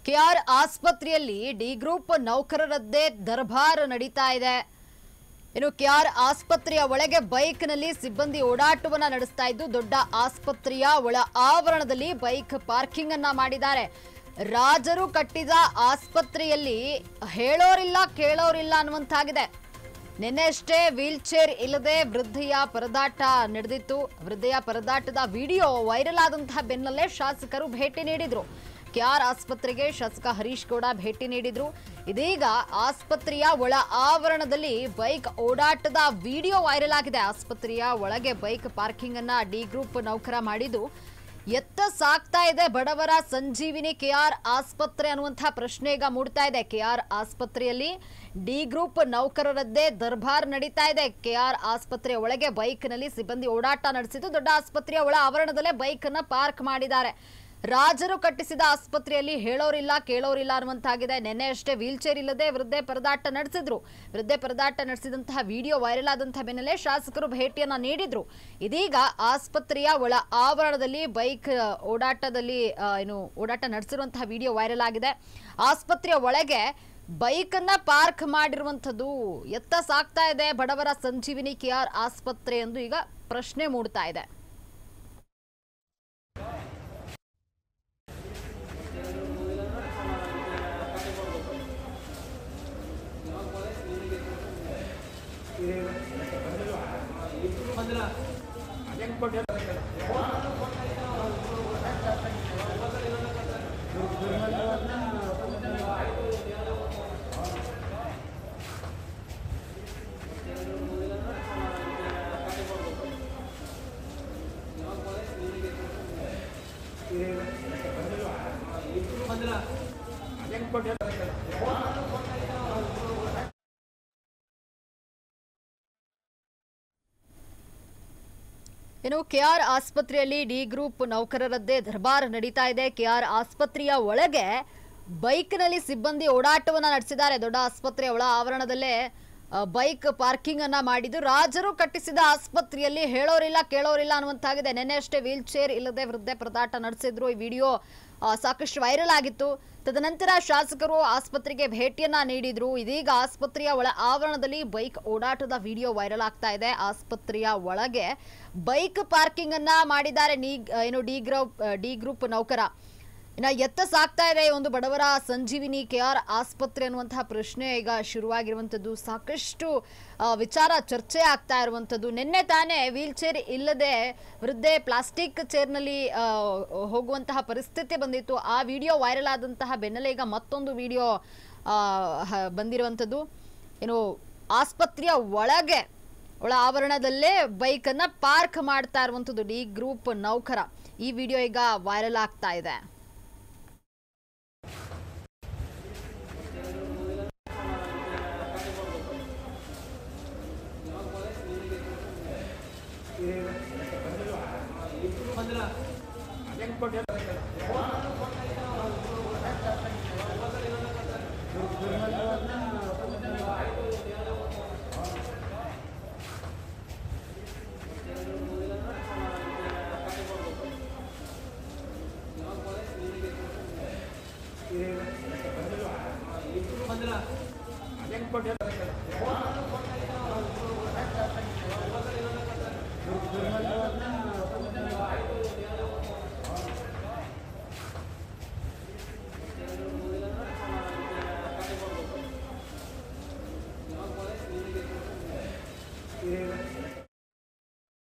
K R ಆಸ್ಪತ್ರೆಯಲ್ಲಿ D group ನೌಕರರದ್ದೇ ದರ್ಬಾರ್ ನಡೀತಾ ಇದೆ. ಇನ್ನು ಕೆಆರ್ ಆಸ್ಪತ್ರೆಯ ಒಳಗೆ ಬೈಕ್ನಲ್ಲಿ ಸಿಬ್ಬಂದಿ ಓಡಾಟವನ್ನ ನಡೆಸ್ತಾ ಇದ್ದು, ದೊಡ್ಡ ಆಸ್ಪತ್ರೆಯ ಒಳ ಆವರಣದಲ್ಲಿ ಬೈಕ್ ಪಾರ್ಕಿಂಗ್ ಅನ್ನ ಮಾಡಿದ್ದಾರೆ. ರಾಜರು ಕಟ್ಟಿದ ಆಸ್ಪತ್ರೆಯಲ್ಲಿ ಹೇಳೋರಿಲ್ಲ ಕೇಳೋರಿಲ್ಲ ಅನ್ನುವಂತಾಗಿದೆ. ನಿನ್ನೆಷ್ಟೇ ವೀಲ್ ಚೇರ್ ಇಲ್ಲದೆ ವೃದ್ಧೆಯ ಪರದಾಟ ನಡೆದಿತ್ತು. ವೃದ್ಧೆಯ ಪರದಾಟದ ವಿಡಿಯೋ ವೈರಲ್ ಆದಂತಹ ಬೆನ್ನಲ್ಲೇ ಶಾಸಕರು ಭೇಟಿ ನೀಡಿದ್ರು. ಕೆಆರ್ ಆಸ್ಪತ್ರೆಗೆ ಶಾಸಕ ಹರೀಶ್ ಗೌಡ ಭೇಟಿ ನೀಡಿದ್ರು. ಇದೀಗ ಆಸ್ಪತ್ರೆಯ ಒಳ ಆವರಣದಲ್ಲಿ ಬೈಕ್ ಓಡಾಟದ ವಿಡಿಯೋ ವೈರಲ್ ಆಗಿದೆ. ಆಸ್ಪತ್ರೆಯ ಒಳಗೆ ಬೈಕ್ ಪಾರ್ಕಿಂಗ್ ಅನ್ನ ಡಿ ಗ್ರೂಪ್ ನೌಕರ ಮಾಡಿದ್ದು, ಎತ್ತ ಸಾಕ್ತಾ ಇದೆ ಬಡವರ ಸಂಜೀವಿನಿ ಕೆಆರ್ ಆಸ್ಪತ್ರೆ ಅನ್ನುವಂತಹ ಪ್ರಶ್ನೆ ಈಗ ಮೂಡ್ತಾ ಇದೆ. ಕೆಆರ್ ಆಸ್ಪತ್ರೆಯಲ್ಲಿ ಡಿ ಗ್ರೂಪ್ ನೌಕರರದ್ದೇ ದರ್ಬಾರ್ ನಡೀತಾ ಇದೆ. ಕೆಆರ್ ಆಸ್ಪತ್ರೆಯ ಒಳಗೆ ಬೈಕ್ನಲ್ಲಿ ಸಿಬ್ಬಂದಿ ಓಡಾಟ ನಡೆಸಿದ್ದು, ದೊಡ್ಡ ಆಸ್ಪತ್ರೆಯ ಒಳ ಆವರಣದಲ್ಲೇ ಬೈಕ್ ಅನ್ನ ಪಾರ್ಕ್ ಮಾಡಿದ್ದಾರೆ. ರಾಜರು ಕಟ್ಟಿಸಿದ ಆಸ್ಪತ್ರೆಯಲ್ಲಿ ಹೇಳೋರಿಲ್ಲ ಕೇಳೋರಿಲ್ಲ ಅನ್ನುವಂತಾಗಿದೆ. ನಿನ್ನೆ ಅಷ್ಟೇ ವೀಲ್ ಚೇರ್ ಇಲ್ಲದೆ ವೃದ್ಧೆ ಪರದಾಟ ನಡೆಸಿದ್ರು. ವೃದ್ಧೆ ಪರದಾಟ ನಡೆಸಿದಂತಹ ವಿಡಿಯೋ ವೈರಲ್ ಆದಂತಹ ಬೆನ್ನಲ್ಲೇ ಶಾಸಕರು ಭೇಟಿಯನ್ನ ನೀಡಿದ್ರು. ಇದೀಗ ಆಸ್ಪತ್ರೆಯ ಒಳ ಆವರಣದಲ್ಲಿ ಬೈಕ್ ಓಡಾಟ ನಡೆಸಿರುವಂತಹ ವಿಡಿಯೋ ವೈರಲ್ ಆಗಿದೆ. ಆಸ್ಪತ್ರೆಯ ಒಳಗೆ ಬೈಕ್ ಅನ್ನ ಪಾರ್ಕ್ ಮಾಡಿರುವಂತದ್ದು ಎತ್ತ ಸಾಕ್ತಾ ಇದೆ ಬಡವರ ಸಂಜೀವಿನಿ ಕೆಆರ್ ಆಸ್ಪತ್ರೆ ಎಂದು ಈಗ ಪ್ರಶ್ನೆ ಮೂಡ್ತಾ ಇದೆ. ಇನ್ನು ಕೆಆರ್ ಆಸ್ಪತ್ರೆಯಲ್ಲಿ ಡಿ ಗ್ರೂಪ್ ನೌಕರರದ್ದೇ ದರ್ಬಾರ್ ನಡೀತಾ ಇದೆ. ಕೆಆರ್ ಆಸ್ಪತ್ರೆಯ ಒಳಗೆ ಬೈಕ್ನಲ್ಲಿ ಸಿಬ್ಬಂದಿ ಓಡಾಟವನ್ನ ನಡೆಸಿದ್ದಾರೆ. ದೊಡ್ಡ ಆಸ್ಪತ್ರೆಯ ಒಳ ಆವರಣದಲ್ಲೇ ಬೈಕ್ ಪಾರ್ಕಿಂಗ್ ಅನ್ನ ಮಾಡಿದ್ದು, ರಾಜರು ಕಟ್ಟಿಸಿದ ಆಸ್ಪತ್ರೆಯಲ್ಲಿ ಹೇಳೋರಿಲ್ಲ ಕೇಳೋರಿಲ್ಲ ಅನ್ನುವಂತಾಗಿದೆ. ನಿನ್ನೆ ಅಷ್ಟೇ ವೀಲ್ ಚೇರ್ ಇಲ್ಲದೆ ವೃದ್ಧೆ ಪರದಾಟ ನಡೆಸಿದ್ರು. ಈ ವಿಡಿಯೋ ಸಾಕಷ್ಟು ವೈರಲ್ ಆಗಿತ್ತು. ತದನಂತರ ಶಾಸಕರು ಆಸ್ಪತ್ರೆಗೆ ಭೇಟಿಯನ್ನ ನೀಡಿದ್ರು. ಇದೀಗ ಆಸ್ಪತ್ರೆಯ ಒಳ ಆವರಣದಲ್ಲಿ ಬೈಕ್ ಓಡಾಟದ ವಿಡಿಯೋ ವೈರಲ್ ಆಗ್ತಾ ಇದೆ. ಆಸ್ಪತ್ರೆಯ ಒಳಗೆ ಬೈಕ್ ಪಾರ್ಕಿಂಗ್ ಅನ್ನ ಮಾಡಿದ್ದಾರೆ ಡಿ ಗ್ರೂಪ್ ನೌಕರ. ಇನ್ನ ಎತ್ತ ಸಾಕ್ತಾ ಇದೆ ಒಂದು ಬಡವರ ಸಂಜೀವಿನಿ ಕೆಆರ್ ಆಸ್ಪತ್ರೆ ಅನ್ನುವಂತಹ ಪ್ರಶ್ನೆ ಈಗ ಶುರುವಾಗಿರುವಂತದ್ದು. ಸಾಕಷ್ಟು ವಿಚಾರ ಚರ್ಚೆ ಆಗ್ತಾ ಇರುವಂತದ್ದು. ನಿನ್ನೆ ತಾನೇ ವೀಲ್ ಚೇರ್ ಇಲ್ಲದೆ ವೃದ್ಧೆ ಪ್ಲಾಸ್ಟಿಕ್ ಚೇರ್ನಲ್ಲಿ ಹೋಗುವಂತಹ ಪರಿಸ್ಥಿತಿ ಬಂದಿತ್ತು. ಆ ವಿಡಿಯೋ ವೈರಲ್ ಆದಂತಹ ಬೆನ್ನಲ್ಲೇ ಈಗ ಮತ್ತೊಂದು ವಿಡಿಯೋ ಬಂದಿರುವಂತದ್ದು. ಆಸ್ಪತ್ರೆಯ ಒಳ ಆವರಣದಲ್ಲೇ ಬೈಕ್ ಅನ್ನ ಪಾರ್ಕ್ ಮಾಡ್ತಾ ಇರುವಂತದ್ದು ಡಿ ಗ್ರೂಪ್ ನೌಕರ. ಈ ವಿಡಿಯೋ ಈಗ ವೈರಲ್ ಆಗ್ತಾ ಇದೆ.